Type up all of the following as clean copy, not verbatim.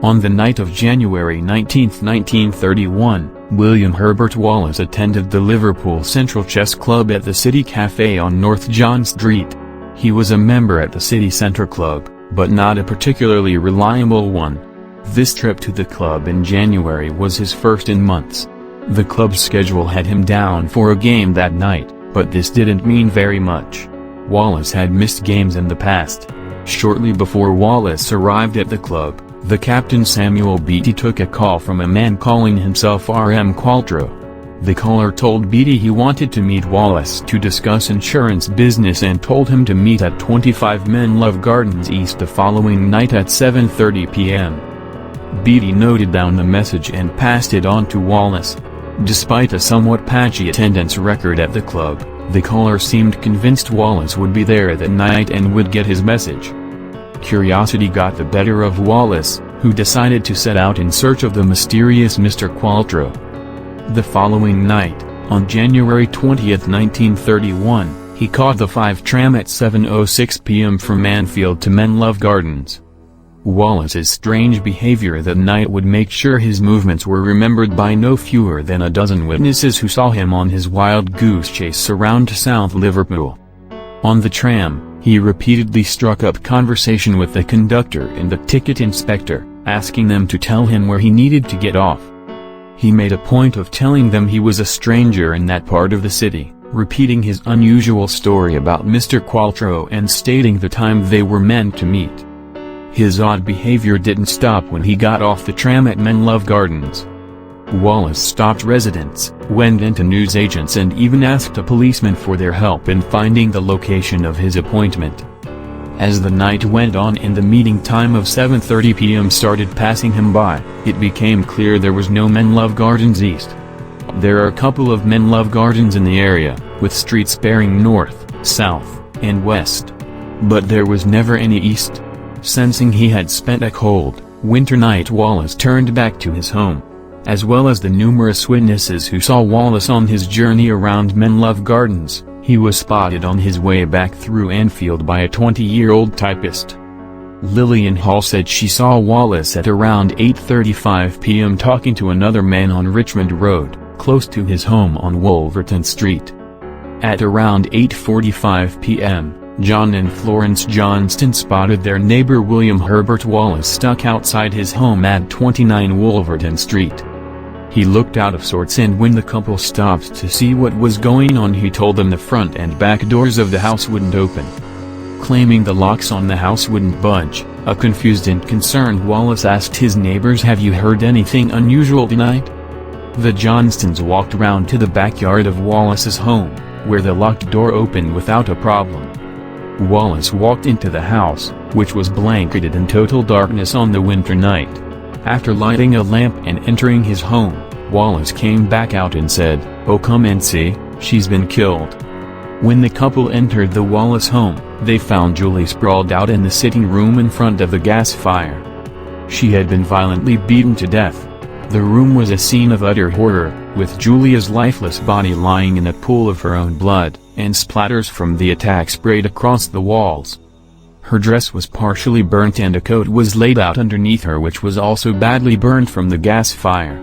On the night of January 19, 1931, William Herbert Wallace attended the Liverpool Central Chess Club at the City Café on North John Street. He was a member at the City Centre Club, but not a particularly reliable one. This trip to the club in January was his first in months. The club's schedule had him down for a game that night, but this didn't mean very much. Wallace had missed games in the past. Shortly before Wallace arrived at the club, the captain Samuel Beattie took a call from a man calling himself R.M. Qualtrough. The caller told Beattie he wanted to meet Wallace to discuss insurance business and told him to meet at 25 Menlove Gardens East the following night at 7:30 p.m. Beattie noted down the message and passed it on to Wallace. Despite a somewhat patchy attendance record at the club, the caller seemed convinced Wallace would be there that night and would get his message. Curiosity got the better of Wallace, who decided to set out in search of the mysterious Mr. Qualtrough. The following night, on January 20, 1931, he caught the 5 tram at 7:06 p.m. from Manfield to Menlove Gardens. Wallace's strange behavior that night would make sure his movements were remembered by no fewer than a dozen witnesses who saw him on his wild goose chase around South Liverpool. On the tram, he repeatedly struck up conversation with the conductor and the ticket inspector, asking them to tell him where he needed to get off. He made a point of telling them he was a stranger in that part of the city, repeating his unusual story about Mr. Qualtrough and stating the time they were meant to meet. His odd behavior didn't stop when he got off the tram at Menlove Gardens. Wallace stopped residents, went into newsagents and even asked a policeman for their help in finding the location of his appointment. As the night went on and the meeting time of 7:30 p.m. started passing him by, it became clear there was no Menlove Gardens East. There are a couple of Menlove Gardens in the area, with streets bearing north, south, and west. But there was never any east. Sensing he had spent a cold, winter night, Wallace turned back to his home. As well as the numerous witnesses who saw Wallace on his journey around Menlove Gardens, he was spotted on his way back through Anfield by a 20-year-old typist. Lillian Hall said she saw Wallace at around 8:35 p.m. talking to another man on Richmond Road, close to his home on Wolverton Street. At around 8:45 p.m., John and Florence Johnston spotted their neighbor William Herbert Wallace stuck outside his home at 29 Wolverton Street. He looked out of sorts, and when the couple stopped to see what was going on, he told them the front and back doors of the house wouldn't open. Claiming the locks on the house wouldn't budge, a confused and concerned Wallace asked his neighbors, "Have you heard anything unusual tonight?" The Johnstons walked round to the backyard of Wallace's home, where the locked door opened without a problem. Wallace walked into the house, which was blanketed in total darkness on the winter night. After lighting a lamp and entering his home, Wallace came back out and said, "Oh, come and see, she's been killed." When the couple entered the Wallace home, they found Julie sprawled out in the sitting room in front of the gas fire. She had been violently beaten to death. The room was a scene of utter horror, with Julia's lifeless body lying in a pool of her own blood, and splatters from the attack sprayed across the walls. Her dress was partially burnt and a coat was laid out underneath her, which was also badly burned from the gas fire.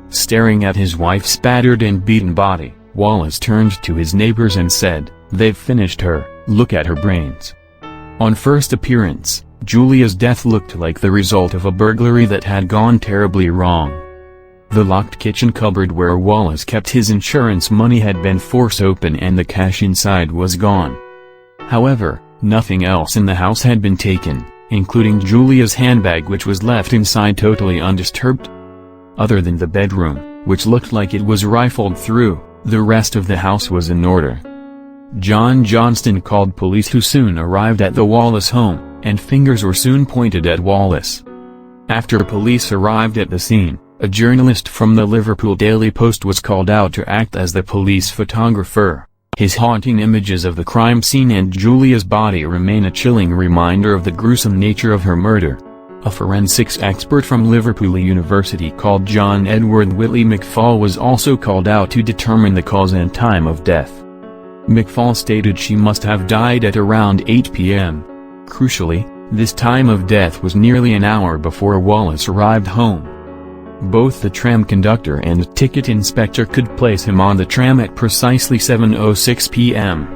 Staring at his wife's battered and beaten body, Wallace turned to his neighbors and said, "They've finished her, look at her brains." On first appearance, Julia's death looked like the result of a burglary that had gone terribly wrong. The locked kitchen cupboard where Wallace kept his insurance money had been forced open and the cash inside was gone. However, nothing else in the house had been taken, including Julia's handbag, which was left inside totally undisturbed. Other than the bedroom, which looked like it was rifled through, the rest of the house was in order. John Johnston called police, who soon arrived at the Wallace home, and fingers were soon pointed at Wallace. After police arrived at the scene, a journalist from the Liverpool Daily Post was called out to act as the police photographer. His haunting images of the crime scene and Julia's body remain a chilling reminder of the gruesome nature of her murder. A forensics expert from Liverpool University called John Edward Whitley McFall was also called out to determine the cause and time of death. McFall stated she must have died at around 8 p.m. Crucially, This time of death was nearly an hour before Wallace arrived home. Both the tram conductor and ticket inspector could place him on the tram at precisely 7:06 p.m.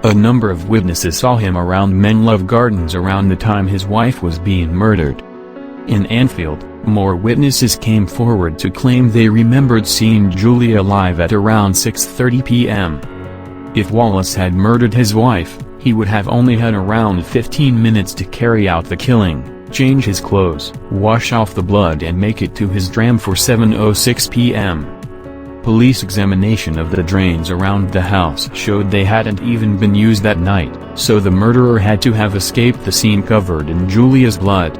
A number of witnesses saw him around Menlove Gardens around the time his wife was being murdered. In Anfield, more witnesses came forward to claim they remembered seeing Julia alive at around 6:30 p.m. If Wallace had murdered his wife, he would have only had around 15 minutes to carry out the killing, change his clothes, wash off the blood and make it to his tram for 7:06 p.m. Police examination of the drains around the house showed they hadn't even been used that night, so the murderer had to have escaped the scene covered in Julia's blood.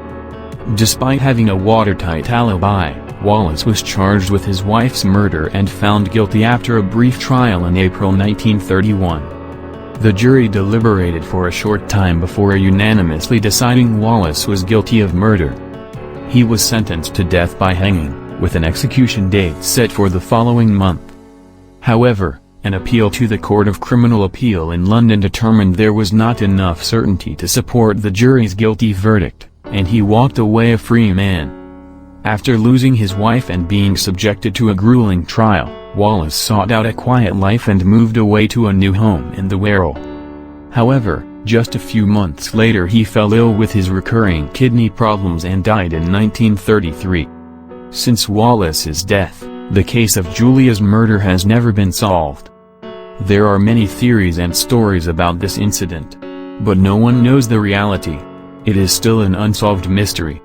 Despite having a watertight alibi, Wallace was charged with his wife's murder and found guilty after a brief trial in April 1931. The jury deliberated for a short time before unanimously deciding Wallace was guilty of murder. He was sentenced to death by hanging, with an execution date set for the following month. However, an appeal to the Court of Criminal Appeal in London determined there was not enough certainty to support the jury's guilty verdict, and he walked away a free man. After losing his wife and being subjected to a grueling trial, Wallace sought out a quiet life and moved away to a new home in the Wirral. However, just a few months later he fell ill with his recurring kidney problems and died in 1933. Since Wallace's death, the case of Julia's murder has never been solved. There are many theories and stories about this incident, but no one knows the reality. It is still an unsolved mystery.